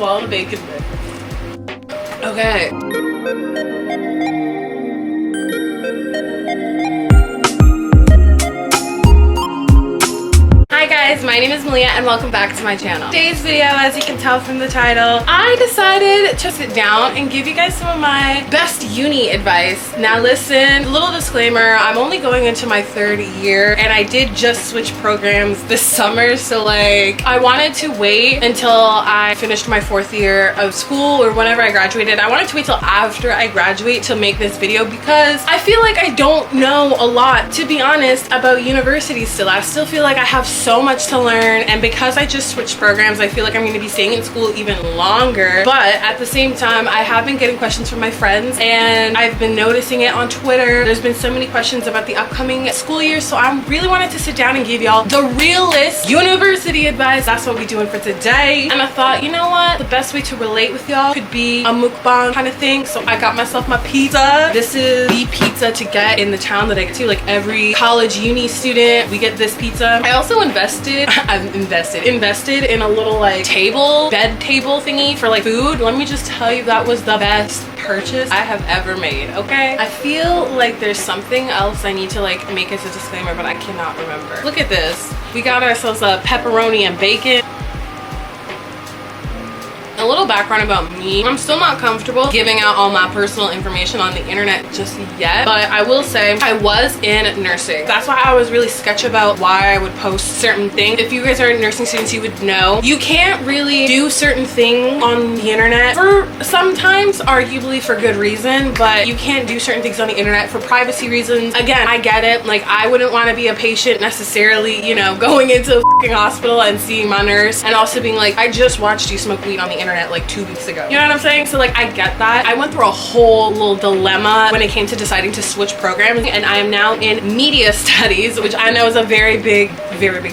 swallow the bacon bit. Okay. Hi guys, my name is Maliya and welcome back to my channel. Today's video, as you can tell from the title, I decided to sit down and give you guys some of my best uni advice. Now listen, little disclaimer, I'm only going into my third year and I did just switch programs this summer, so like I wanted to wait until I finished my fourth year of school or whenever I graduated. I wanted to wait till after I graduate to make this video because I feel like I don't know a lot, to be honest, about university still. I still feel like I have so much to learn, and because I just switched programs, I feel like I'm going to be staying in school even longer. But at the same time, I have been getting questions from my friends and I've been noticing it on Twitter. There's been so many questions about the upcoming school year, so I really wanted to sit down and give y'all the realest university advice. That's what we're doing for today. And I thought, you know what, the best way to relate with y'all could be a mukbang kind of thing. So I got myself my pizza. This is the pizza to get in the town that I get to. Like every college uni student, we get this pizza. I also invested in a little like bed table thingy for like food. Let me just tell you, that was the best purchase I have ever made. Okay, I feel like there's something else I need to like make as a disclaimer, but I cannot remember. Look at this. We got ourselves a pepperoni and bacon. A little background about me. I'm still not comfortable giving out all my personal information on the internet just yet, but I will say I was in nursing. That's why I was really sketchy about why I would post certain things. If you guys are nursing students, you would know you can't really do certain things on the internet for sometimes arguably for good reason, but you can't do certain things on the internet for privacy reasons. Again, I get it. Like I wouldn't want to be a patient necessarily, you know, going into a fucking hospital and seeing my nurse and also being like, I just watched you smoke weed on the internet like 2 weeks ago. You know what I'm saying? So like I get that. I went through a whole little dilemma when it came to deciding to switch programs, and I am now in media studies, which I know is a very big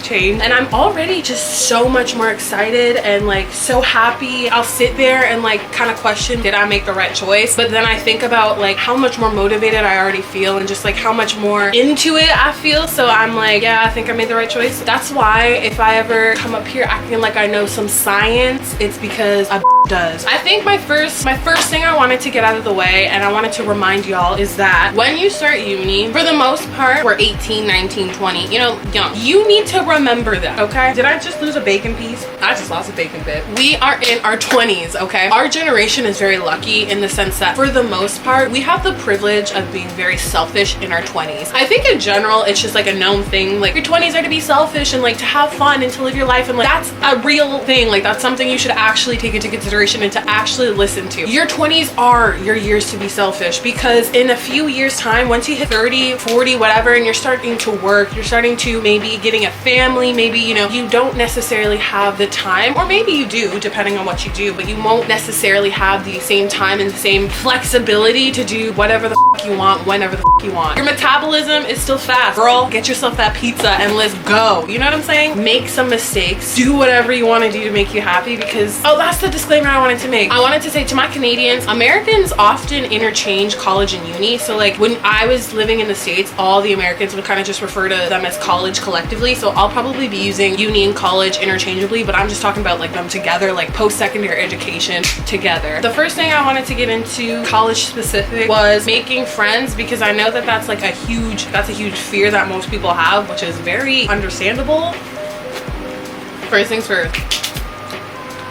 change, and I'm already just so much more excited and like so happy. I'll sit there and like kind of question, did I make the right choice? But then I think about like how much more motivated I already feel and just like how much more into it I feel, so I'm like, yeah, I think I made the right choice. That's why if I ever come up here acting like I know some science, it's because I does. I think my first thing I wanted to get out of the way, and I wanted to remind y'all, is that when you start uni, for the most part, we're 18, 19, 20, you know, young. You need to remember that, okay? Did I just lose a bacon piece? I just lost a bacon bit. We are in our 20s, okay? Our generation is very lucky in the sense that for the most part, we have the privilege of being very selfish in our 20s. I think in general, it's just like a known thing. Like your 20s are to be selfish and like to have fun and to live your life, and like that's a real thing. Like that's something you should actually take into consideration and to actually listen to. Your 20s are your years to be selfish, because in a few years time, once you hit 30, 40, whatever, and you're starting to work, you're starting to maybe getting a family, maybe, you know, you don't necessarily have the time, or maybe you do depending on what you do, but you won't necessarily have the same time and the same flexibility to do whatever the f you want whenever the f you want. Your metabolism is still fast. Girl, get yourself that pizza and let's go. You know what I'm saying? Make some mistakes. Do whatever you want to do to make you happy, because, oh, that's the disclaimer I wanted to make. I wanted to say to my Canadians, Americans often interchange college and uni. So like when I was living in the States, all the Americans would kind of just refer to them as college collectively. So I'll probably be using uni and college interchangeably, but I'm just talking about like them together, like post-secondary education together. The first thing I wanted to get into college specific was making friends, because I know that that's like a huge fear that most people have, which is very understandable. First things first,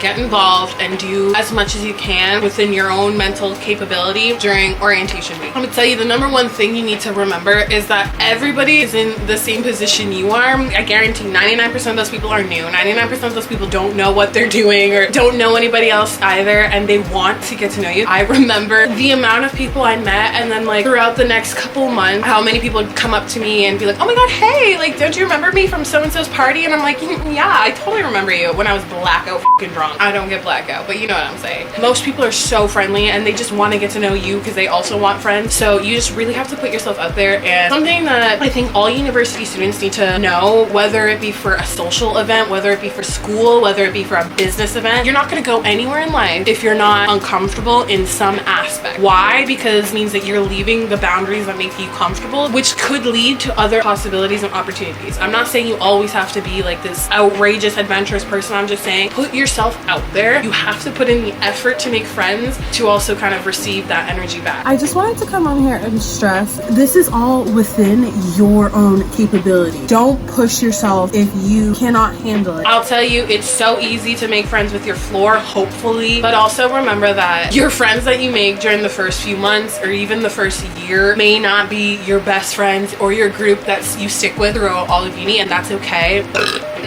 get involved and do as much as you can within your own mental capability during orientation week. I'm gonna tell you, the number one thing you need to remember is that everybody is in the same position you are. I guarantee 99% of those people are new. 99% of those people don't know what they're doing or don't know anybody else either, and they want to get to know you. I remember the amount of people I met, and then like throughout the next couple months, how many people would come up to me and be like, oh my god, hey, like, don't you remember me from so-and-so's party? And I'm like, yeah, I totally remember you, when I was blackout f***ing drunk. I don't get blackout, but you know what I'm saying. Most people are so friendly and they just want to get to know you because they also want friends. So you just really have to put yourself out there. And something that I think all university students need to know, whether it be for a social event, whether it be for school, whether it be for a business event, you're not going to go anywhere in life if you're not uncomfortable in some aspect. Why? Because it means that you're leaving the boundaries that make you comfortable, which could lead to other possibilities and opportunities. I'm not saying you always have to be like this outrageous adventurous person. I'm just saying put yourself out there, you have to put in the effort to make friends to also kind of receive that energy back. I just wanted to come on here and stress, this is all within your own capability. Don't push yourself if you cannot handle it. I'll tell you, it's so easy to make friends with your floor, hopefully, but also remember that your friends that you make during the first few months or even the first year may not be your best friends or your group that you stick with throughout all of uni, and that's okay.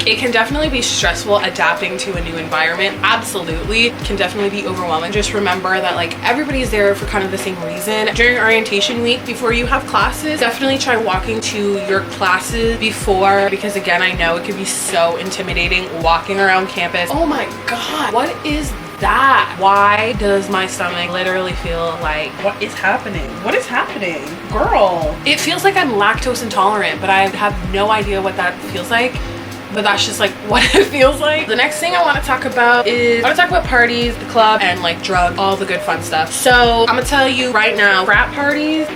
It can definitely be stressful adapting to a new environment. Absolutely. It can definitely be overwhelming. Just remember that like everybody's there for kind of the same reason. During orientation week, before you have classes, definitely try walking to your classes before, because again, I know it can be so intimidating walking around campus. Oh my God, what is that? Why does my stomach literally feel like, what is happening? What is happening? Girl. It feels like I'm lactose intolerant, but I have no idea what that feels like. But that's just like what it feels like. The next thing I want to talk about is, I want to talk about parties, the club, and like drugs, all the good fun stuff. So I'm gonna tell you right now, frat parties,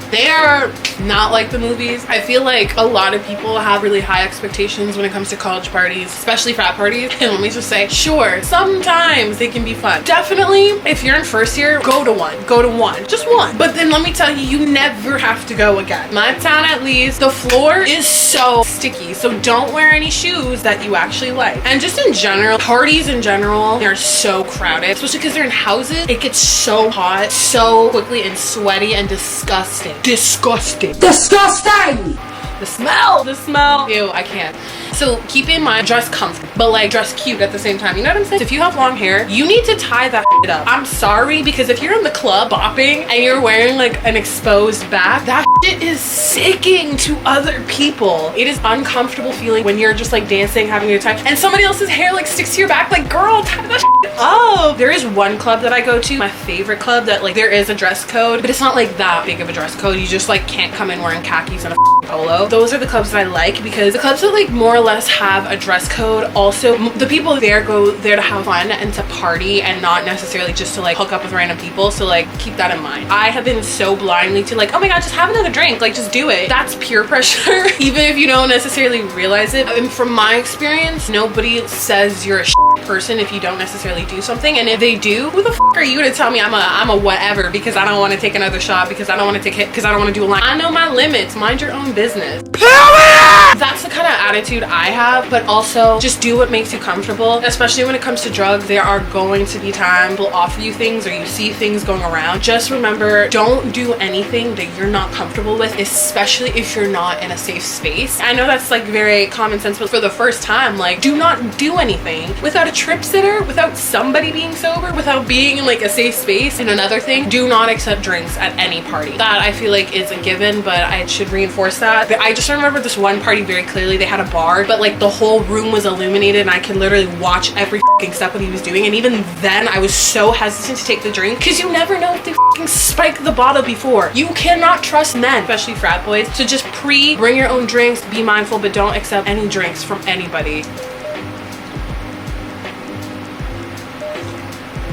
they are not like the movies. I feel like a lot of people have really high expectations when it comes to college parties, especially frat parties. And let me just say, sure, sometimes they can be fun. Definitely, if you're in first year, go to one, just one. But then let me tell you, you never have to go again. My town, at least, the floor is so sticky. So don't wear any shoes that you actually like. And just in general, parties in general, they're so crowded, especially because they're in houses. It gets so hot so quickly and sweaty and disgusting. Disgusting. The smell. Ew, I can't. So keep in mind, dress comfortable, but like dress cute at the same time. You know what I'm saying? If you have long hair, you need to tie that shit up. I'm sorry, because if you're in the club bopping and you're wearing like an exposed back, that shit is sicking to other people. It is uncomfortable feeling when you're just like dancing, having your time, and somebody else's hair like sticks to your back. Like, girl, tie that shit up. There is one club that I go to, my favorite club, that like there is a dress code, but it's not like that big of a dress code. You just like can't come in wearing khakis and a polo. Those are the clubs that I like, because the clubs that like more or less have a dress code, also the people there go there to have fun and to party and not necessarily just to like hook up with random people. So like keep that in mind. I have been so blindly to like, oh my God, just have another drink, like just do it. That's peer pressure even if you don't necessarily realize it. And from my experience, nobody says you're a person if you don't necessarily do something, and if they do, who the f are you to tell me I'm a whatever because I don't want to take another shot, because I don't want to take hit, because I don't want to do a line. I know my limits. Mind your own business. That's the kind of attitude I have, but also just do what makes you comfortable. Especially when it comes to drugs, there are going to be times people offer you things or you see things going around. Just remember, don't do anything that you're not comfortable with, especially if you're not in a safe space. I know that's like very common sense, but for the first time, like, do not do anything without a trip sitter, without somebody being sober, without being in like a safe space. And another thing, do not accept drinks at any party. That I feel like is a given, but I should reinforce that. But I just remember this one party very clearly. They had a bar, but like the whole room was illuminated and I could literally watch every step what he was doing. And even then I was so hesitant to take the drink, because you never know if they spike the bottle before. You cannot trust men, especially frat boys. So just bring your own drinks, be mindful, but don't accept any drinks from anybody.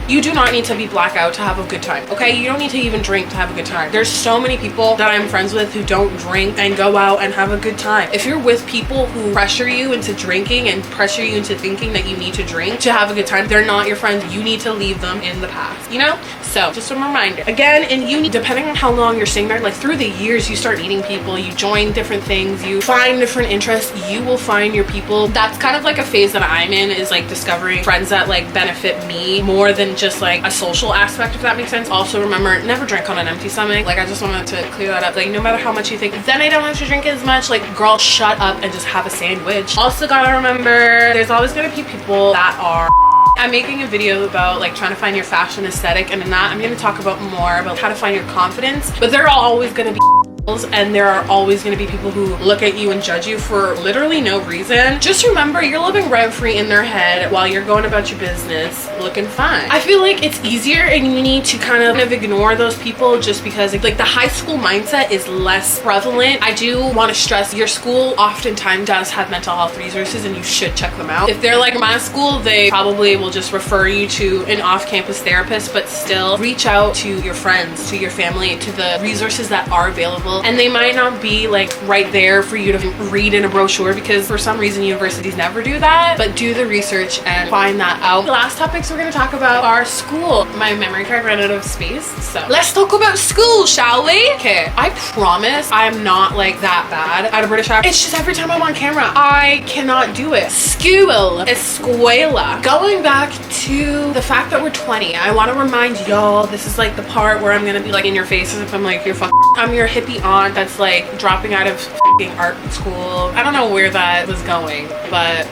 You do not need to be blackout to have a good time, okay? You don't need to even drink to have a good time. There's so many people that I'm friends with who don't drink and go out and have a good time. If you're with people who pressure you into drinking and pressure you into thinking that you need to drink to have a good time, they're not your friends. You need to leave them in the past, you know? So just a reminder. Again, in uni, depending on how long you're staying there, like through the years, you start meeting people, you join different things, you find different interests, you will find your people. That's kind of like a phase that I'm in, is like discovering friends that like benefit me more than just like a social aspect, if that makes sense. Also remember, never drink on an empty stomach. Like, I just wanted to clear that up. Like, no matter how much you think, then I don't have to drink as much, like, girl, shut up and just have a sandwich. Also gotta remember, there's always gonna be people that are I'm making a video about like trying to find your fashion aesthetic, and in that I'm going to talk about more about how to find your confidence, but there are always going to be and there are always going to be people who look at you and judge you for literally no reason. Just remember, you're living rent-free in their head while you're going about your business looking fine. I feel like it's easier in uni to kind of ignore those people just because like the high school mindset is less prevalent. I do want to stress, your school oftentimes does have mental health resources and you should check them out. If they're like my school, they probably will just refer you to an off-campus therapist, but still reach out to your friends, to your family, to the resources that are available level, and they might not be like right there for you to read in a brochure, because for some reason universities never do that. But do the research and find that out. The last topics we're going to talk about are school. My memory card ran out of space, so let's talk about school, shall we? Okay, I promise I'm not like that bad at a British accent. It's just every time I'm on camera I cannot do it. School, escuela. Going back to the fact that we're 20, I want to remind y'all, this is like the part where I'm gonna be like in your faces if I'm like, I'm your hippie aunt that's like dropping out of art school. I don't know where that was going, but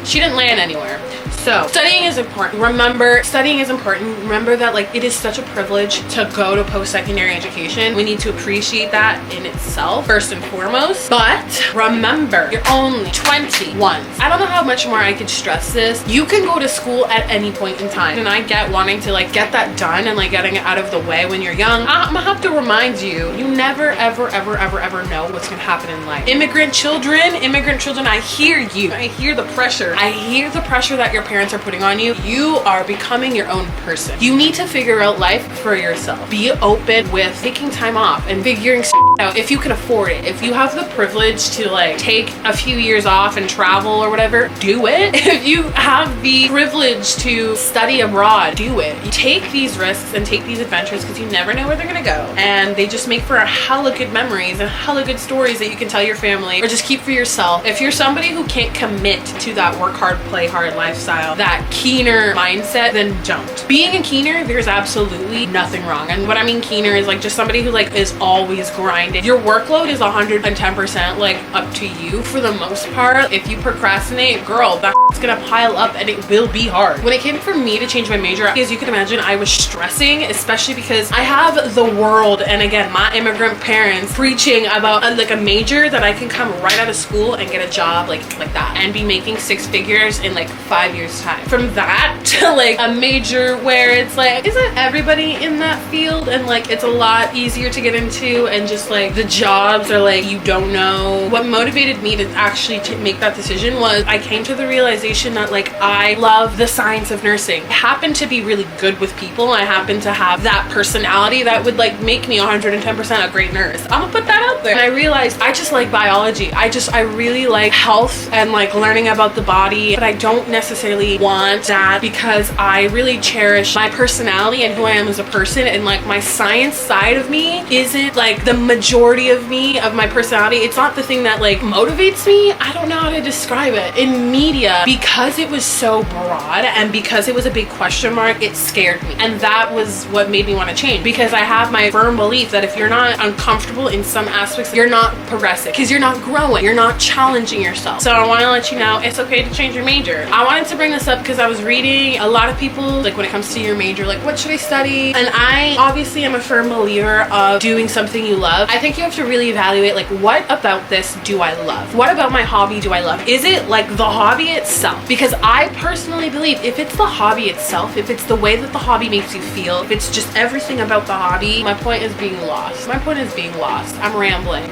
she didn't land anywhere. So studying is important. Remember, studying is important. Remember that like it is such a privilege to go to post-secondary education. We need to appreciate that in itself first and foremost. But remember, you're only 21. I don't know how much more I could stress this. You can go to school at any point in time, and I get wanting to like get that done and like getting it out of the way when you're young. I'm gonna have to remind you, you never ever know what's gonna happen in life. Immigrant children, I hear you. I hear the pressure. I hear the pressure that your parents are putting on you. You are becoming your own person. You need to figure out life for yourself. Be open with taking time off and figuring out if you can afford it. If you have the privilege to like take a few years off and travel or whatever, do it. If you have the privilege to study abroad, do it. You take these risks and take these adventures because you never know where they're gonna go, and they just make for a hella good memories and hella good stories that you can tell your family or just keep for yourself. If you're somebody who can't commit to that work hard, play hard lifestyle, that keener mindset, then don't. Being a keener, there's absolutely nothing wrong. And what I mean keener is like just somebody who like is always grinding. Your workload is 110% like up to you for the most part. If you procrastinate, girl, that's gonna pile up and it will be hard. When it came for me to change my major, as you can imagine, I was stressing, especially because I have the world and again my immigrant parents preaching about like a major that I can come right out of school and get a job like that and be making 6 figures in like 5 years time. From that to like a major where it's like, isn't everybody in that field, and like it's a lot easier to get into, and just like the jobs are like you don't know. What motivated me to actually make that decision was I came to the realization that like I love the science of nursing. I happen to be really good with people. I happen to have that personality that would like make me 110% a great nurse. I'm gonna put that out there. And I realized I just like biology. I really like health and like learning about the body, but I don't necessarily want that because I really cherish my personality and who I am as a person, and like my science side of me isn't like the majority of me, of my personality. It's not the thing that like motivates me. I don't know how to describe it. In media, because it was so broad and because it was a big question mark, it scared me, and that was what made me want to change, because I have my firm belief that if you're not uncomfortable in some aspects, you're not progressive, because you're not growing, you're not challenging yourself. So I want to let you know it's okay to change your major. I wanted to bring this up because I was reading a lot of people like when it comes to your major, like what should I study, and I obviously am a firm believer of doing something you love. I think you have to really evaluate like what about this do I love, what about my hobby do I love, is it like the hobby itself? Because I personally believe if it's the hobby itself, if it's the way that the hobby makes you feel, if it's just everything about the hobby, my point is being lost. I'm rambling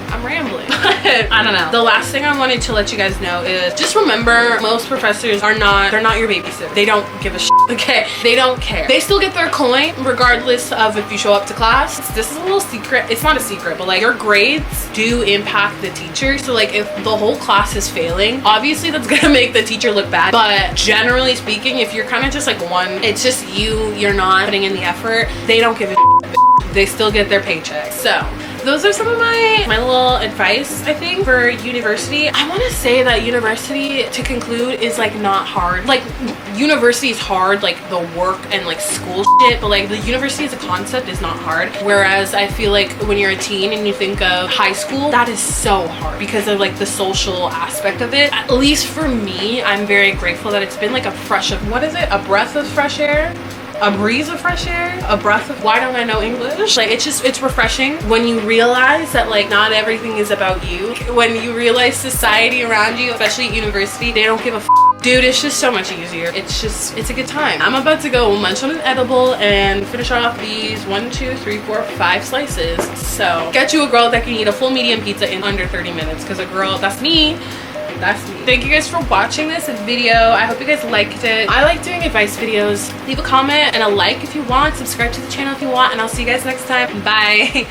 I don't know. The last thing I wanted to let you guys know is just remember, most professors they're not your babysitter. They don't give a shit, okay? They don't care. They still get their coin regardless of if you show up to class. This is a little secret. It's not a secret, but like your grades do impact the teacher. So like if the whole class is failing, obviously that's gonna make the teacher look bad, but generally speaking, if you're kind of just like it's just you're not putting in the effort, they don't give a shit. They still get their paycheck. So those are some of my little advice, I think, for university. I want to say that university, to conclude, is like not hard. Like university is hard, like the work and like school shit, but like the university as a concept is not hard. Whereas I feel like when you're a teen and you think of high school, that is so hard because of like the social aspect of it. At least for me, I'm very grateful that it's been like a breath of fresh air? A breeze of fresh air, a breath of, why don't I know English? Like it's refreshing when you realize that like not everything is about you. When you realize society around you, especially at university, they don't give a dude, it's just so much easier. It's a good time. I'm about to go munch on an edible and finish off these 1, 2, 3, 4, 5 slices. So get you a girl that can eat a full medium pizza in under 30 minutes, because a girl, that's me. Thank you guys for watching this video. I hope you guys liked it. I like doing advice videos. Leave a comment and a like if you want. Subscribe to the channel if you want, and I'll see you guys next time. Bye.